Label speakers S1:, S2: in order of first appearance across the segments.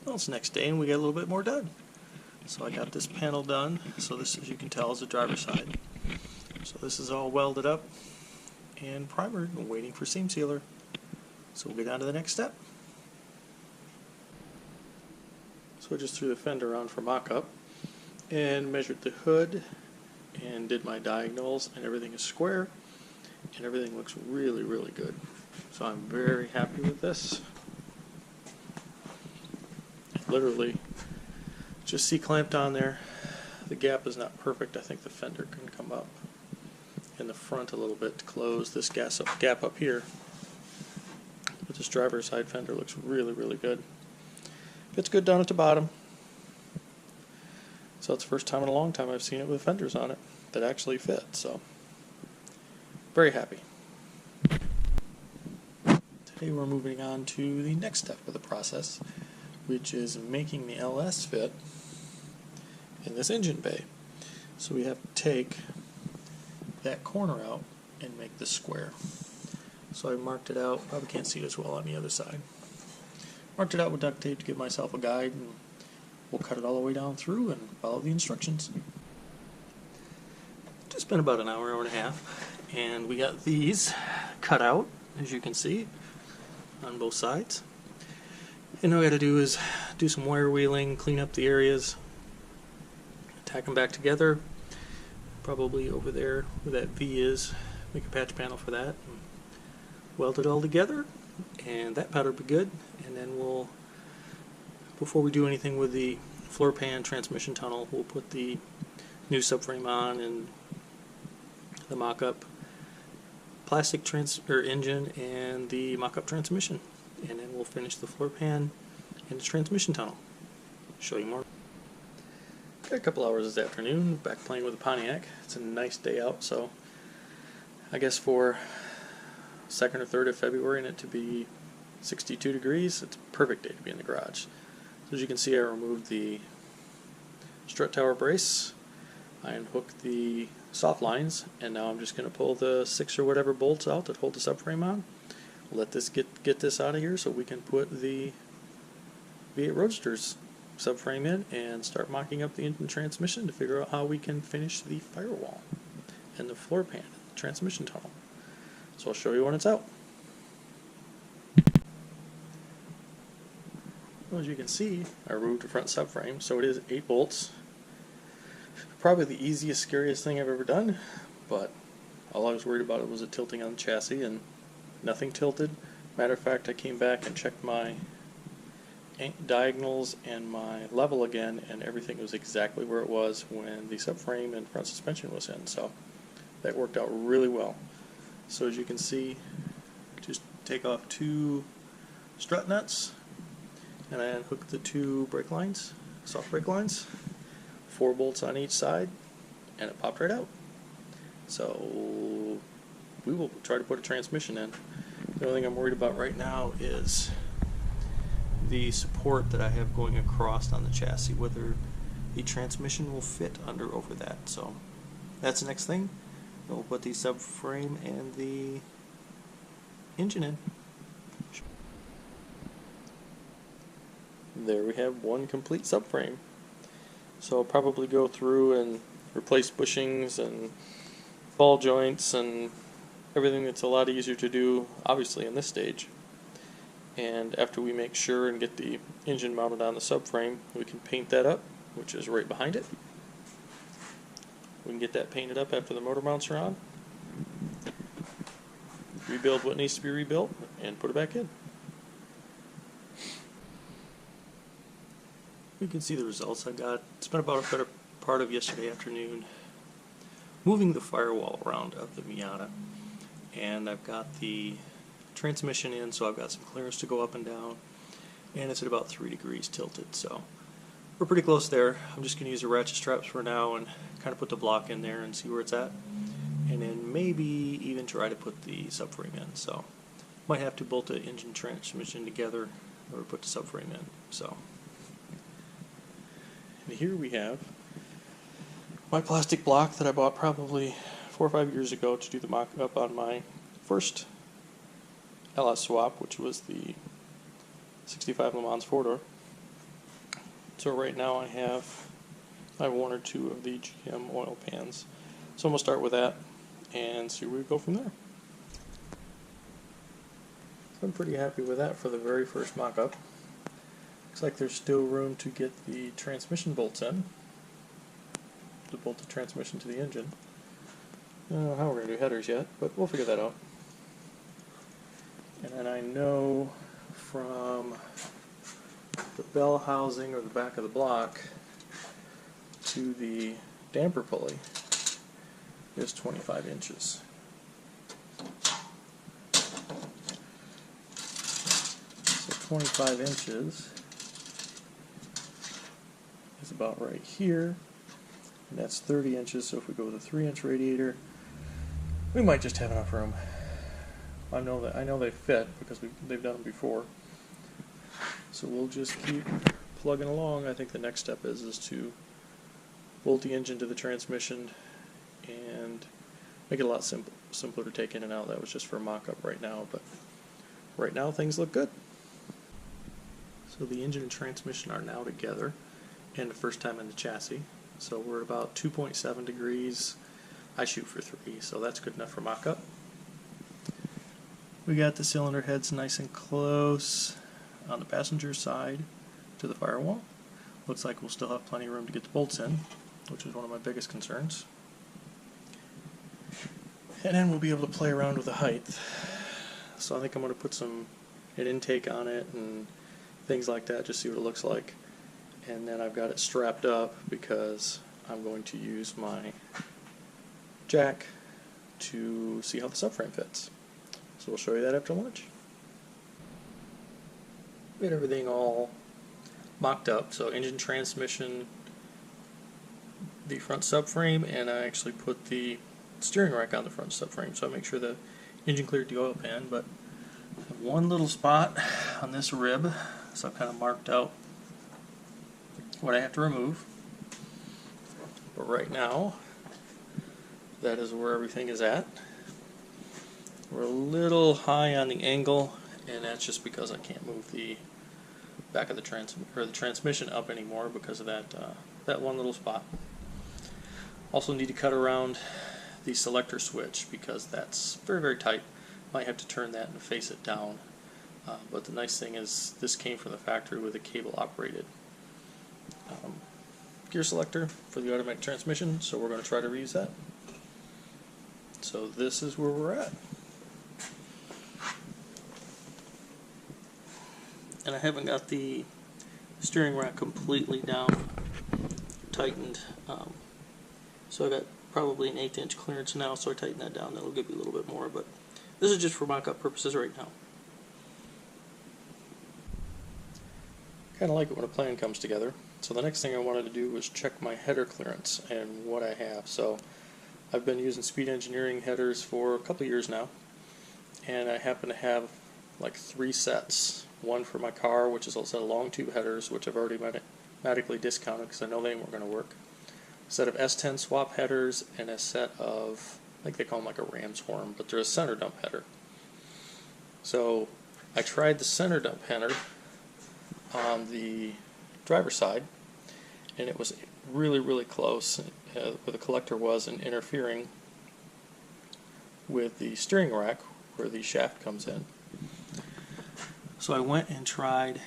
S1: Well, it's next day and we got a little bit more done. So I got this panel done. So this, as you can tell, is the driver's side. So this is all welded up and primered and waiting for seam sealer. So we'll get on to the next step. So I just threw the fender on for mock-up and measured the hood and did my diagonals, and everything is square and everything looks really, really good. So I'm very happy with this. Literally just C-clamped on there. The gap is not perfect. I think the fender can come up in the front a little bit to close this gap up here. But this driver's side fender looks really, really good. Fits good down at the bottom. So it's the first time in a long time I've seen it with fenders on it that actually fit. So very happy. Today we're moving on to the next step of the process, which is making the LS fit in this engine bay. So we have to take that corner out and make this square. So I marked it out. Probably can't see it as well on the other side. Marked it out with duct tape to give myself a guide, and we'll cut it all the way down through and follow the instructions. Just spent about an hour, hour and a half, and we got these cut out, as you can see, on both sides. And all we got to do is do some wire wheeling, clean up the areas, tack them back together, probably over there where that V is, make a patch panel for that, and weld it all together, and that powder will be good. And then we'll, before we do anything with the floor pan transmission tunnel, we'll put the new subframe on and the mock-up plastic engine and the mock-up transmission, and then we'll finish the floor pan and the transmission tunnel. Show you more. Got a couple hours this afternoon back playing with the Pontiac. It's a nice day out, so I guess for 2nd or 3rd of February and it to be 62 degrees, it's a perfect day to be in the garage. So as you can see, I removed the strut tower brace, I unhooked the soft lines, and now I'm just going to pull the 6 or whatever bolts out that hold the subframe on. Let this get this out of here so we can put the V8 Roadster's subframe in and start mocking up the engine transmission to figure out how we can finish the firewall and the floor pan and the transmission tunnel. So I'll show you when it's out. Well, as you can see, I removed the front subframe, so it is 8 bolts. Probably the easiest, scariest thing I've ever done, but all I was worried about was it tilting on the chassis, and nothing tilted. Matter of fact, I came back and checked my diagonals and my level again, and everything was exactly where it was when the subframe and front suspension was in, so that worked out really well. So as you can see, just take off 2 strut nuts, and I unhook the 2 brake lines, soft brake lines, 4 bolts on each side, and it popped right out. So we will try to put a transmission in. The only thing I'm worried about right now is the support that I have going across on the chassis, whether the transmission will fit over that. So that's the next thing. We'll put the subframe and the engine in. There we have one complete subframe. So I'll probably go through and replace bushings and ball joints and everything that's a lot easier to do, obviously, in this stage. And after we make sure and get the engine mounted on the subframe, we can paint that up, which is right behind it. We can get that painted up after the motor mounts are on, rebuild what needs to be rebuilt, and put it back in. You can see the results I got. Spent about a better part of yesterday afternoon moving the firewall around of the Miata, and I've got the transmission in, so I've got some clearance to go up and down, and it's at about 3 degrees tilted, so we're pretty close there. I'm just going to use the ratchet straps for now and kind of put the block in there and see where it's at, and then maybe even try to put the subframe in. So might have to bolt the engine transmission together or put the subframe in. So, and here we have my plastic block that I bought probably 4 or 5 years ago to do the mock-up on my first LS swap, which was the 65 Le Mans 4-door. So right now I have one or two of the GM oil pans. So I'm going to start with that and see where we go from there. So I'm pretty happy with that for the very first mock-up. Looks like there's still room to get the transmission bolts in, to bolt the transmission to the engine. I don't know how we're going to do headers yet, but we'll figure that out. And then I know from the bell housing or the back of the block to the damper pulley is 25 inches. So 25 inches is about right here, and that's 30 inches, so if we go with a 3-inch radiator, we might just have enough room. I know they fit because they've done them before. So we'll just keep plugging along. I think the next step is to bolt the engine to the transmission and make it a lot simpler to take in and out. That was just for a mock-up right now, but right now things look good. So the engine and transmission are now together, and the first time in the chassis. So we're at about 2.7 degrees. I shoot for 3, so that's good enough for mock-up. We got the cylinder heads nice and close on the passenger side to the firewall. Looks like we'll still have plenty of room to get the bolts in, which is one of my biggest concerns. And then we'll be able to play around with the height. So I think I'm going to put an intake on it and things like that, just see what it looks like. And then I've got it strapped up because I'm going to use my jack to see how the subframe fits. So we'll show you that after lunch. We had everything all mocked up, so engine, transmission, the front subframe, and I actually put the steering rack on the front subframe, so I make sure the engine cleared the oil pan, but I have one little spot on this rib, so I've kind of marked out what I have to remove. But right now, that is where everything is at. We're a little high on the angle, and that's just because I can't move the back of the transmission up anymore because of that one little spot. Also need to cut around the selector switch because that's very, very tight. Might have to turn that and face it down. But the nice thing is this came from the factory with a cable operated gear selector for the automatic transmission, so we're going to try to reuse that. So this is where we're at. And I haven't got the steering rack completely down, tightened. So I got probably an 1/8 inch clearance now, so I tighten that down. That'll give you a little bit more, but this is just for mock-up purposes right now. Kind of like it when a plan comes together. So the next thing I wanted to do was check my header clearance and what I have. So I've been using Speed Engineering headers for a couple of years now, and I happen to have like 3 sets. One for my car, which is a set of long tube headers, which I've already automatically discounted because I know they weren't going to work. A set of S10 swap headers, and a set of, I think they call them like a ram's horn, but they're a center dump header. So I tried the center dump header on the driver's side, and it was really, really close where the collector was and interfering with the steering rack where the shaft comes in. So I went and tried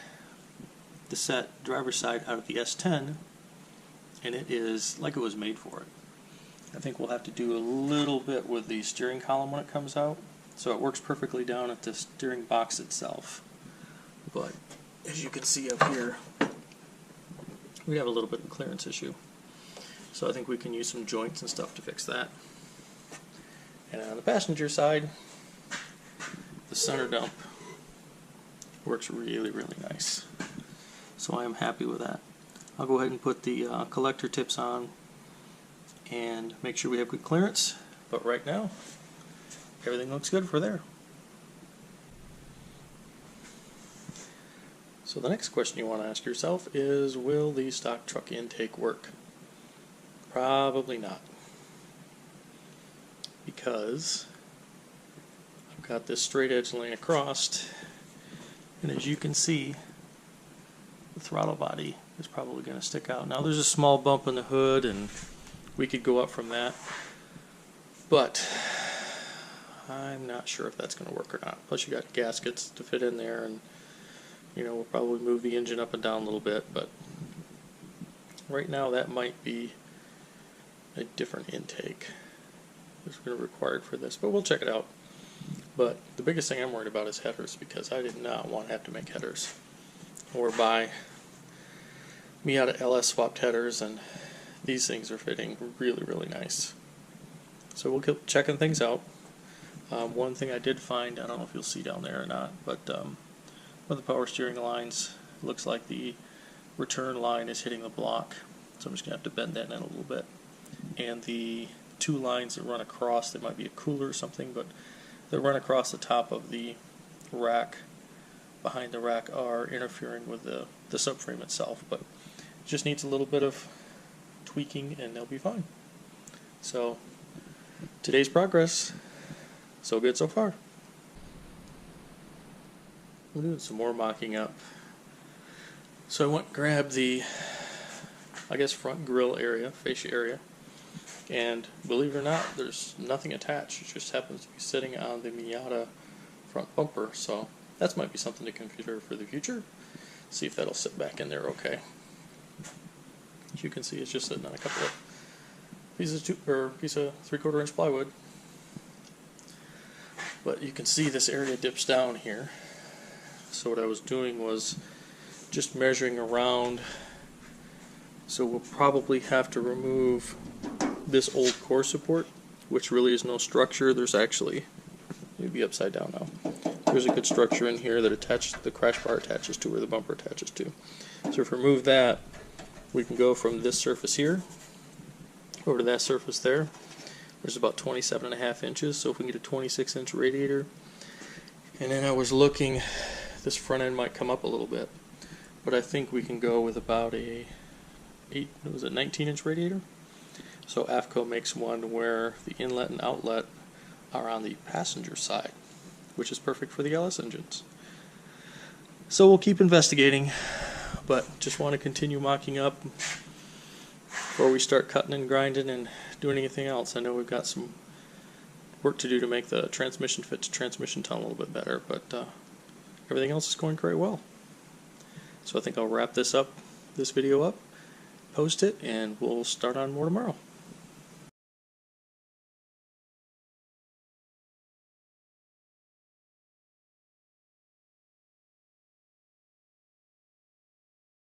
S1: the set driver's side out of the S10, and it is like it was made for it. I think we'll have to do a little bit with the steering column when it comes out, so it works perfectly down at the steering box itself. But as you can see up here, we have a little bit of a clearance issue. So I think we can use some joints and stuff to fix that. And on the passenger side, the center dump works really, really nice. So I am happy with that. I'll go ahead and put the collector tips on and make sure we have good clearance. But right now, everything looks good for there. So the next question you want to ask yourself is, will the stock truck intake work? Probably not. Because I've got this straight edge laying across, and as you can see, the throttle body is probably going to stick out. Now there's a small bump in the hood, and we could go up from that, but I'm not sure if that's going to work or not. Plus you got gaskets to fit in there, and you know, we'll probably move the engine up and down a little bit, but right now that might be a different intake that's going to be required for this, but we'll check it out. But the biggest thing I'm worried about is headers, because I did not want to have to make headers or buy Miata LS swapped headers, and these things are fitting really nice. So we'll keep checking things out. One thing I did find, I don't know if you'll see down there or not, but one of the power steering lines looks like the return line is hitting the block, so I'm just going to have to bend that in a little bit. And the two lines that run across, they might be a cooler or something, but they run across the top of the rack, behind the rack, are interfering with the subframe itself, but it just needs a little bit of tweaking and they'll be fine. So today's progress, so good so far. We're doing some more mocking up. So I went and grabbed the, I guess, front grille area, fascia area, and believe it or not, there's nothing attached. It just happens to be sitting on the Miata front bumper, so that might be something to consider for the future. See if that'll sit back in there okay. As you can see, it's just sitting on a couple of piece of 3/4 inch plywood. But you can see this area dips down here. So what I was doing was just measuring around. So we'll probably have to remove this old core support, which really is no structure. There's actually, maybe upside down now. There's a good structure in here that the crash bar attaches to, or the bumper attaches to. So if we remove that, we can go from this surface here over to that surface there. There's about 27.5 inches, so if we can get a 26-inch radiator. And then I was looking, this front end might come up a little bit, but I think we can go with about a 19-inch radiator. So AFCO makes one where the inlet and outlet are on the passenger side, which is perfect for the LS engines. So we'll keep investigating, but just want to continue mocking up before we start cutting and grinding and doing anything else. I know we've got some work to do to make the transmission fit to transmission tunnel a little bit better, but everything else is going quite well. So I think I'll wrap this video up, post it, and we'll start on more tomorrow.